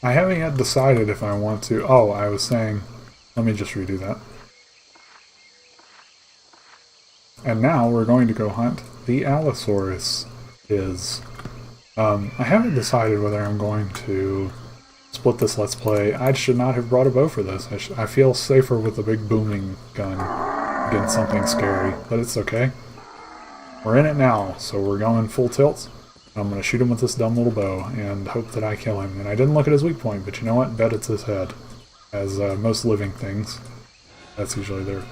I haven't yet decided if I want to. Oh, I was saying, let me just redo that. And now we're going to go hunt the Allosaurus. Is I haven't decided whether I'm going to split this Let's Play. I should not have brought a bow for this. I feel safer with a big booming gun against something scary, but it's okay. We're in it now, so we're going full tilt. I'm going to shoot him with this dumb little bow and hope that I kill him. And I didn't look at his weak point, but you know what? Bet it's his head. As most living things, that's usually their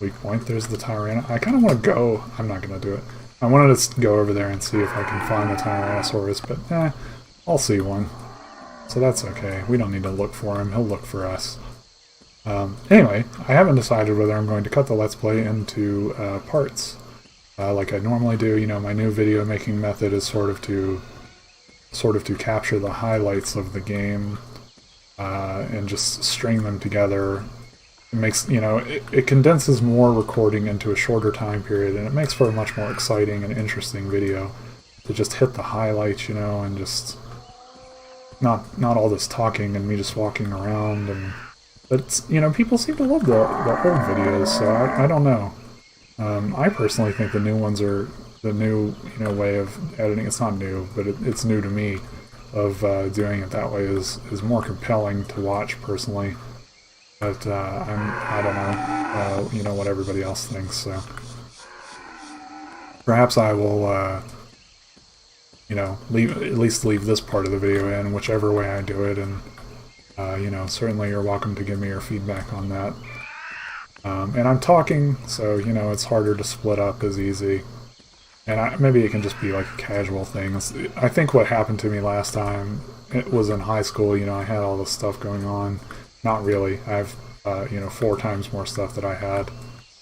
weak point. There's the Tyrannosaurus. I kind of want to go. I'm not going to do it. I wanted to go over there and see if I can find the Tyrannosaurus, but I'll see one. So that's okay. We don't need to look for him. He'll look for us. Anyway, I haven't decided whether I'm going to cut the Let's Play into parts. Like I normally do. You know, my new video making method is sort of to capture the highlights of the game and just string them together. It makes, you know, it condenses more recording into a shorter time period, and it makes for a much more exciting and interesting video to just hit the highlights, you know, and just not all this talking and me just walking around. And but it's, you know, people seem to love the old videos, so I don't know. I personally think the new ones are the new, you know, way of editing. It's not new, but it's new to me. Of doing it that way is more compelling to watch personally. But I don't know, you know, what everybody else thinks. So perhaps I will, you know, at least leave this part of the video in, whichever way I do it. And you know, certainly you're welcome to give me your feedback on that. And I'm talking, so you know, it's harder to split up as easy. And maybe it can just be like a casual thing. I think what happened to me last time, it was in high school. You know, I had all this stuff going on. Not really. I have, you know, 4 times more stuff that I had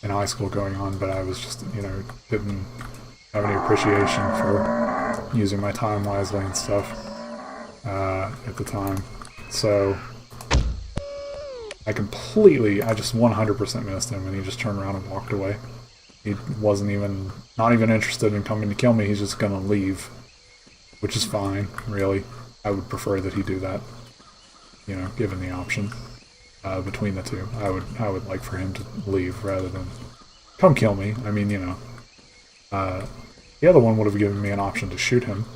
in high school going on, but I was just, you know, didn't have any appreciation for using my time wisely and stuff at the time. So I just 100% missed him, and he just turned around and walked away. He wasn't even, not even interested in coming to kill me. He's just gonna leave, which is fine, really. I would prefer that he do that, you know, given the option between the two. I would like for him to leave rather than come kill me. I mean, you know, the other one would have given me an option to shoot him.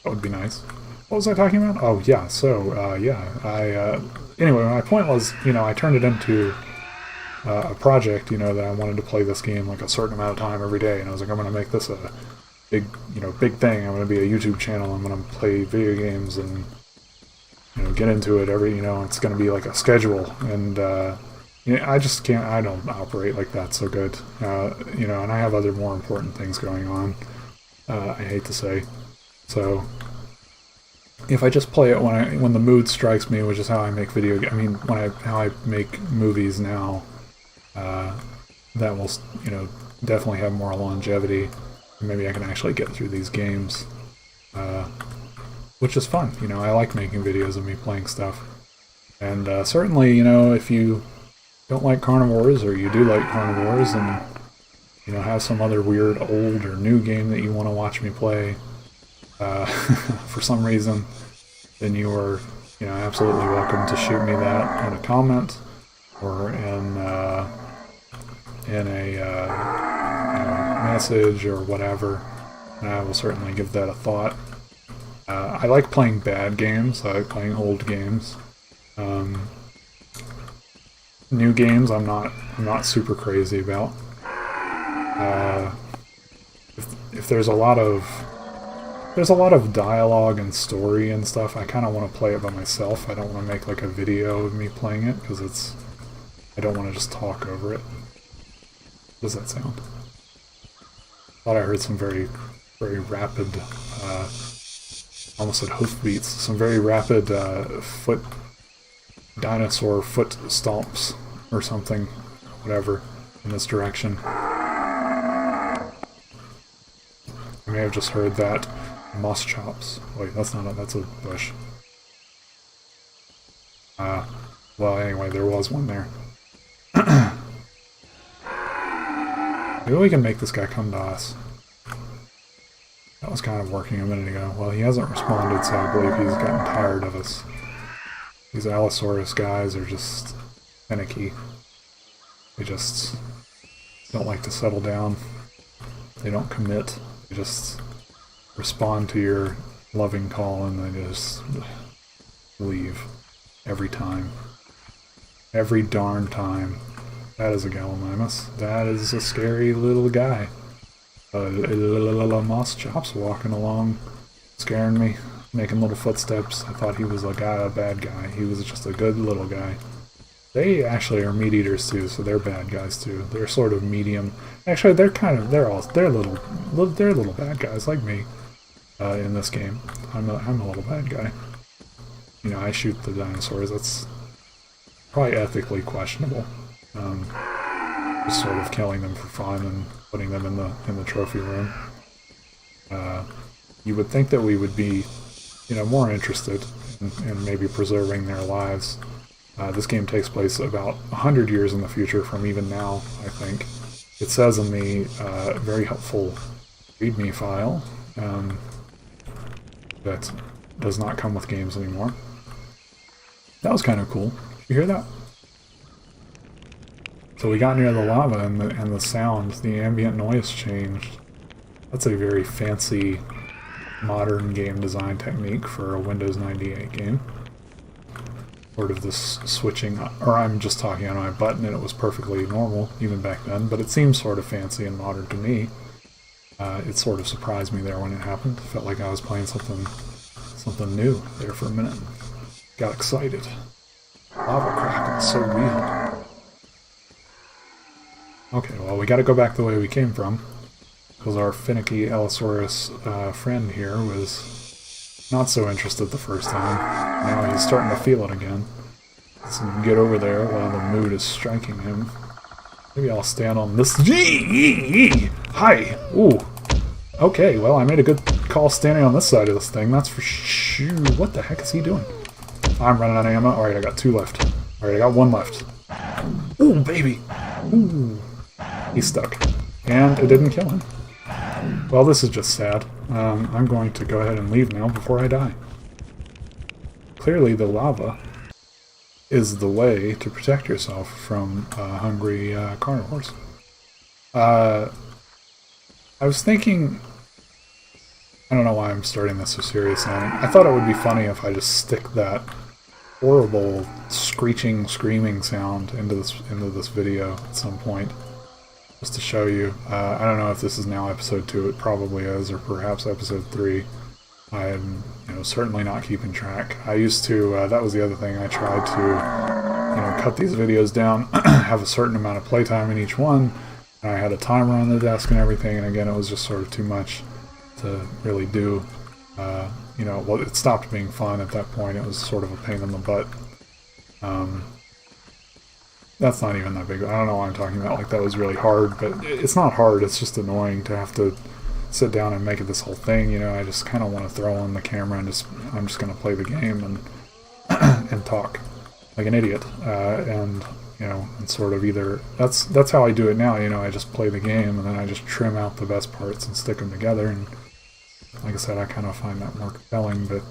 That would be nice. What was I talking about? Oh, yeah, so, yeah, anyway, my point was, you know, I turned it into a project, you know, that I wanted to play this game like a certain amount of time every day, and I was like, I'm going to make this a big, you know, big thing. I'm going to be a YouTube channel. I'm going to play video games and, you know, get into it every, you know, it's going to be like a schedule. And, you know, I just can't, I don't operate like that so good, you know, and I have other more important things going on, I hate to say. So if I just play it when the mood strikes me, which is how I make how I make movies now, that will, you know, definitely have more longevity. Maybe I can actually get through these games, which is fun. You know, I like making videos of me playing stuff. And certainly, you know, if you don't like Carnivores, or you do like Carnivores, and, you know, have some other weird old or new game that you want to watch me play, for some reason, then you are, you know, absolutely welcome to shoot me that in a comment or in a you know, message or whatever, and I will certainly give that a thought. I like playing bad games. I like playing old games. New games, I'm not super crazy about. If there's a lot of dialogue and story and stuff, I kind of want to play it by myself. I don't want to make like a video of me playing it, because I don't want to just talk over it. How does that sound? Thought I heard some very, very rapid, almost said hoofbeats, some very rapid dinosaur foot stomps or something, whatever, in this direction. I may have just heard that. Moss chops. Wait, that's not that's a bush. Well, anyway, there was one there. Maybe we can make this guy come to us. That was kind of working a minute ago. Well, he hasn't responded, so I believe he's gotten tired of us. These Allosaurus guys are just finicky. They just don't like to settle down. They don't commit. They just respond to your loving call and they just leave every time. Every darn time. That is a Gallimimus. That is a scary little guy. Moss Chops walking along, scaring me, making little footsteps. I thought he was a bad guy. He was just a good little guy. They actually are meat eaters too, so they're bad guys too. They're sort of medium. Actually, they're little bad guys like me. In this game, I'm a little bad guy. You know, I shoot the dinosaurs. That's probably ethically questionable. Just sort of killing them for fun and putting them in the trophy room. You would think that we would be, you know, more interested in maybe preserving their lives. This game takes place about 100 years in the future from even now, I think. It says in the very helpful README file that does not come with games anymore. That was kind of cool. Did you hear that? So we got near the lava and the sound, the ambient noise changed. That's a very fancy modern game design technique for a Windows 98 game. Sort of this switching, or I'm just talking on my button and it was perfectly normal even back then, but it seems sort of fancy and modern to me. It sort of surprised me there when it happened. Felt like I was playing something new there for a minute. Got excited. Lava crack, it's so real. Okay, well, we gotta go back the way we came from, because our finicky Allosaurus friend here was not so interested the first time. Now he's starting to feel it again. Let's get over there while the mood is striking him. Maybe I'll stand on this. Hi! Ooh. Okay, well, I made a good call standing on this side of this thing, that's for sure. What the heck is he doing? I'm running out of ammo. Alright, I got 2 left. Alright, I got 1 left. Ooh, baby! Ooh. He's stuck. And it didn't kill him. Well, this is just sad. I'm going to go ahead and leave now before I die. Clearly, the lava is the way to protect yourself from hungry carnivores. I was thinking... I don't know why I'm starting this so serious now. I thought it would be funny if I just stick that horrible screeching, screaming sound into this video at some point. Just to show you. I don't know if this is now episode 2, it probably is, or perhaps episode 3. I'm, certainly not keeping track. I used to, that was the other thing, I tried to, cut these videos down, have a certain amount of playtime in each one, and I had a timer on the desk and everything, and again, it was just sort of too much to really do. Well, it stopped being fun at that point. It was sort of a pain in the butt. That's not even that big. I don't know why I'm talking about like that was really hard, but it's not hard. It's just annoying to have to sit down and make it this whole thing. I just kind of want to throw on the camera and I'm just going to play the game and and talk like an idiot. And sort of either that's how I do it now. I just play the game and then I just trim out the best parts and stick them together. And like I said, I kind of find that more compelling. But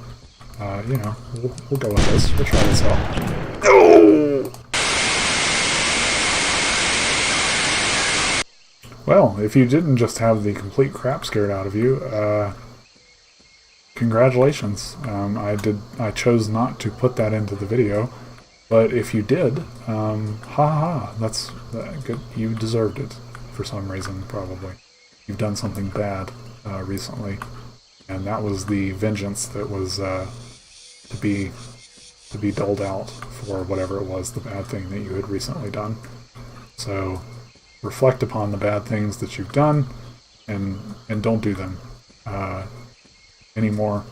we'll go with this. We'll try this out. No! Well, if you didn't just have the complete crap scared out of you, congratulations. I chose not to put that into the video, but if you did, that's good. You deserved it for some reason, probably. You've done something bad recently, and that was the vengeance that was to be doled out for whatever it was, the bad thing that you had recently done. So reflect upon the bad things that you've done and don't do them anymore.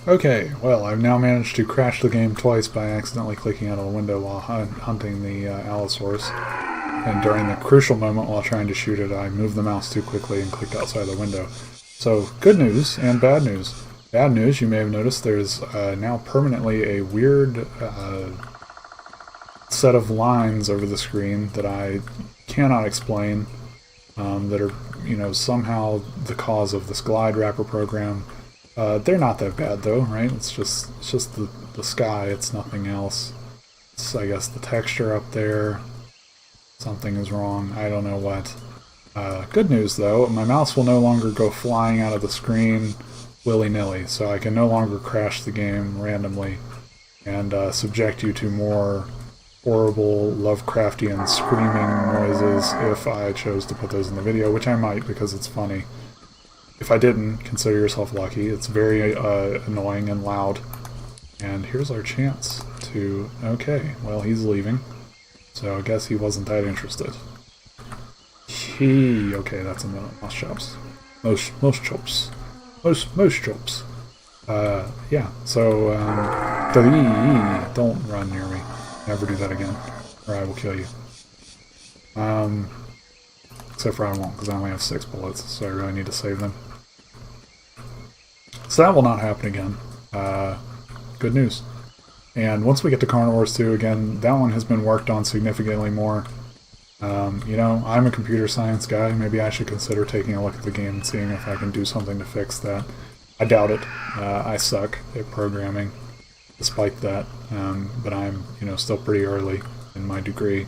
Okay, well, I've now managed to crash the game twice by accidentally clicking out of the window while hunting the Allosaurus. And during the crucial moment while trying to shoot it, I moved the mouse too quickly and clicked outside the window. So, good news and bad news. Bad news, you may have noticed there's now permanently a weird set of lines over the screen that I cannot explain, that are, somehow the cause of this glide wrapper program. They're not that bad though, right? It's just the sky. It's nothing else. It's, I guess, the texture up there. Something is wrong. I don't know what. Good news though, my mouse will no longer go flying out of the screen willy-nilly, so I can no longer crash the game randomly and subject you to more horrible Lovecraftian screaming noises if I chose to put those in the video, which I might because it's funny. If I didn't, consider yourself lucky. It's very annoying and loud. And here's our chance to... Okay, well, he's leaving. So I guess he wasn't that interested. Okay, that's in the mouse shops. Most shops. Most shops. Yeah, so, don't run near me. Never do that again, or I will kill you. Except for I won't, because I only have 6 bullets, so I really need to save them. So that will not happen again. Good news. And once we get to Carnivores 2, again, that one has been worked on significantly more. You know, I'm a computer science guy. Maybe I should consider taking a look at the game and seeing if I can do something to fix that. I doubt it. I suck at programming, despite that. But I'm, you know, still pretty early in my degree.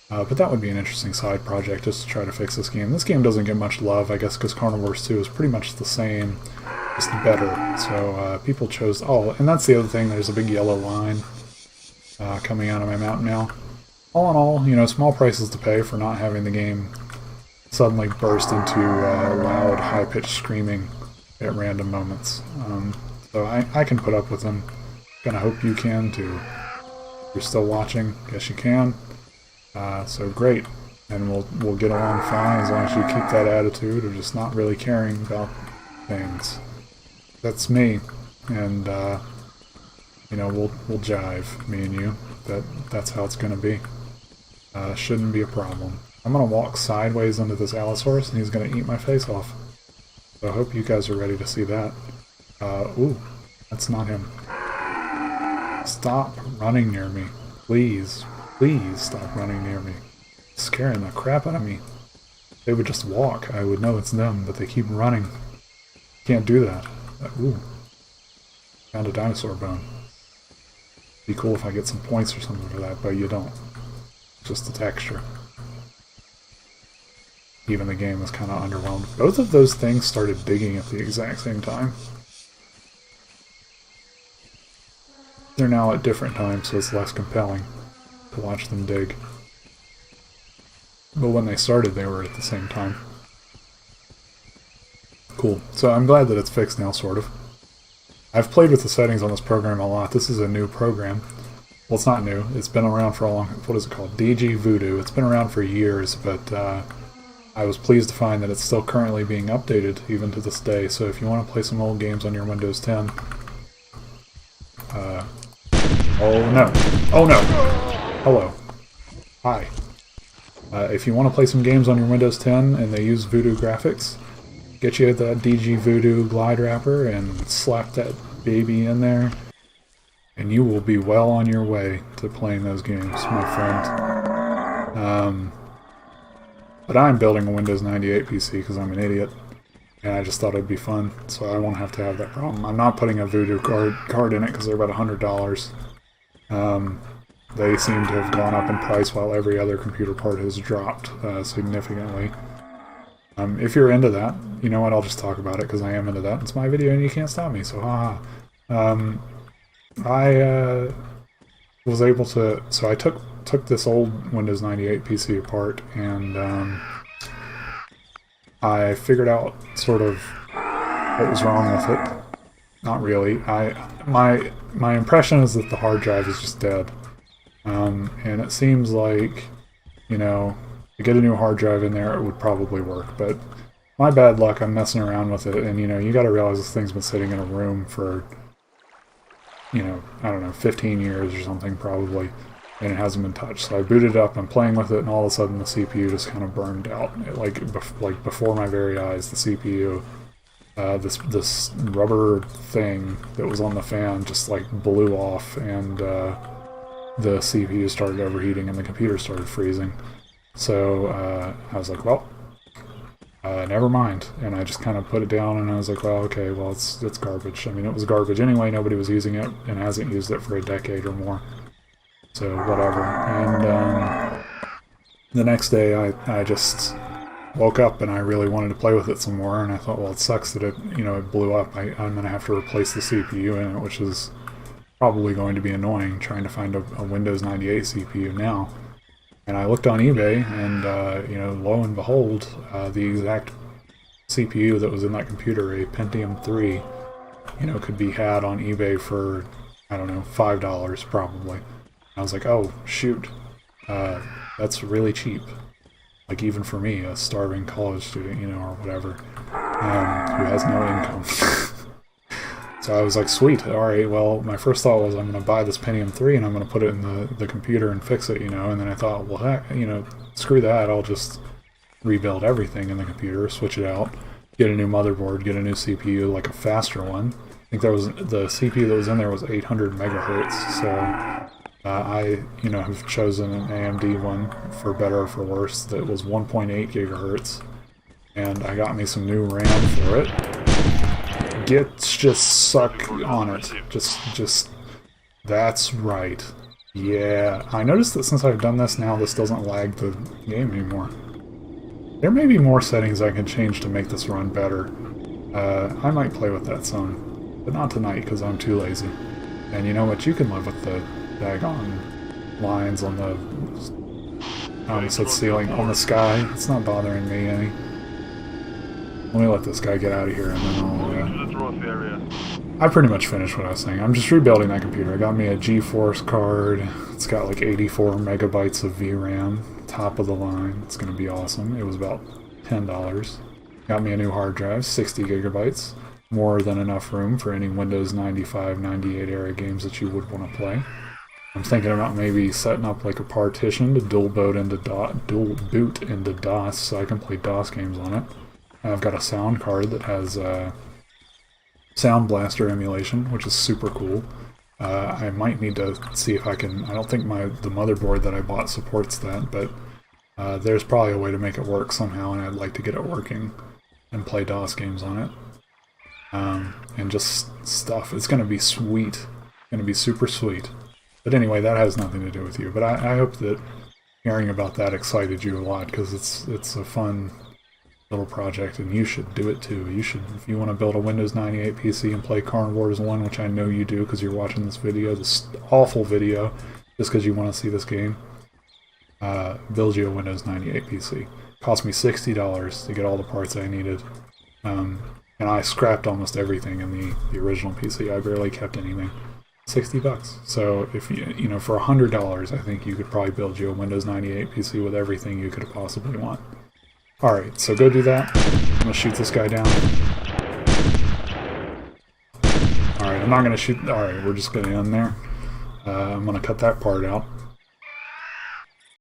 But that would be an interesting side project, just to try to fix this game. This game doesn't get much love, I guess, because Carnivores 2 is pretty much the same, just better. So people chose... Oh, and that's the other thing. There's a big yellow line coming out of my map now. All in all, you know, small prices to pay for not having the game suddenly burst into loud, high-pitched screaming at random moments. So I can put up with them. Gonna hope you can too. If you're still watching, guess you can. So great, and we'll get along fine as long as you keep that attitude of just not really caring about things. That's me, and you know, we'll jive, me and you. That's how it's gonna be. Shouldn't be a problem. I'm gonna walk sideways into this Allosaurus, and he's gonna eat my face off. So I hope you guys are ready to see that. Ooh, that's not him. Stop running near me, please. Please stop running near me. It's scaring the crap out of me. If they would just walk, I would know it's them, but they keep running. Can't do that. Ooh. Found a dinosaur bone. Be cool if I get some points or something for that, but you don't. Just the texture. Even the game was kind of underwhelmed. Both of those things started digging at the exact same time. They're now at different times, so it's less compelling to watch them dig. But when they started, they were at the same time. Cool. So I'm glad that it's fixed now, sort of. I've played with the settings on this program a lot. This is a new program. Well, it's not new. It's been around for a long... What is it called? DG Voodoo. It's been around for years, but I was pleased to find that it's still currently being updated, even to this day. So if you want to play some old games on your Windows 10... oh no. Oh no! Hello. Hi. If you want to play some games on your Windows 10 and they use Voodoo graphics, get you that DG Voodoo glide wrapper and slap that baby in there, and you will be well on your way to playing those games, my friend. But I'm building a Windows 98 PC because I'm an idiot, and I just thought it'd be fun, so I won't have to have that problem. I'm not putting a Voodoo card in it because they're about $100. They seem to have gone up in price while every other computer part has dropped significantly. If you're into that, you know what, I'll just talk about it because I am into that. It's my video and you can't stop me, so haha. I was able to... So I took this old Windows 98 PC apart and I figured out sort of what was wrong with it. Not really. My impression is that the hard drive is just dead. And it seems like, you know, to get a new hard drive in there, it would probably work. But my bad luck, I'm messing around with it. And, you know, you gotta realize this thing's been sitting in a room for, you know, I don't know, 15 years or something probably. And it hasn't been touched. So I booted it up, I'm playing with it, and all of a sudden the CPU just kind of burned out. Like before my very eyes, the CPU... this rubber thing that was on the fan just like blew off, and the CPU started overheating and the computer started freezing. So I was like, well, never mind. And I just kind of put it down, and I was like, well, okay, well, it's garbage. I mean, it was garbage anyway. Nobody was using it, and hasn't used it for a decade or more. So whatever. And the next day, I just woke up and I really wanted to play with it some more. And I thought, well, it sucks that it blew up. I'm gonna have to replace the CPU in it, which is probably going to be annoying. Trying to find a Windows 98 CPU now. And I looked on eBay, and lo and behold, the exact CPU that was in that computer, a Pentium 3, could be had on eBay for, I don't know, $5 probably. I was like, oh shoot, that's really cheap. Like even for me, a starving college student, or whatever, who has no income. So I was like, sweet, alright, well, my first thought was I'm going to buy this Pentium 3 and I'm going to put it in the computer and fix it, and then I thought, well, heck, screw that, I'll just rebuild everything in the computer, switch it out, get a new motherboard, get a new CPU, like a faster one. I think the CPU that was in there was 800 megahertz, so I, have chosen an AMD one, for better or for worse, that was 1.8 gigahertz, and I got me some new RAM for it. Just suck on it. Just, that's right. Yeah, I noticed that since I've done this now, this doesn't lag the game anymore. There may be more settings I can change to make this run better. I might play with that some, but not tonight because I'm too lazy. And you know what? You can live with the daggone lines on the, I almost said ceiling, on the sky. It's not bothering me any. Let me let this guy get out of here, and then I pretty much finished what I was saying. I'm just rebuilding that computer. I got me a GeForce card. It's got like 84 megabytes of VRAM, top of the line. It's going to be awesome. It was about $10. Got me a new hard drive, 60 gigabytes. More than enough room for any Windows 95, 98 era games that you would want to play. I'm thinking about maybe setting up like a partition to dual boot into DOS so I can play DOS games on it. I've got a sound card that has Sound Blaster emulation, which is super cool. I might need to see if I can. I don't think the motherboard that I bought supports that, but there's probably a way to make it work somehow, and I'd like to get it working and play DOS games on it. And just stuff. It's going to be sweet. It's going to be super sweet. But anyway, that has nothing to do with you. But I hope that hearing about that excited you a lot, because it's a fun little project, and you should do it too. You should, if you want to build a Windows 98 PC and play Carnivores 1, which I know you do because you're watching this video, this awful video, just because you want to see this game, build you a Windows 98 PC. Cost me $60 to get all the parts I needed, and I scrapped almost everything in the original PC. I barely kept anything. $60. So if you for $100, I think you could probably build you a Windows 98 PC with everything you could possibly want. Alright, so go do that. I'm gonna shoot this guy down. Alright, I'm not gonna shoot. Alright, we're just gonna end there. I'm gonna cut that part out.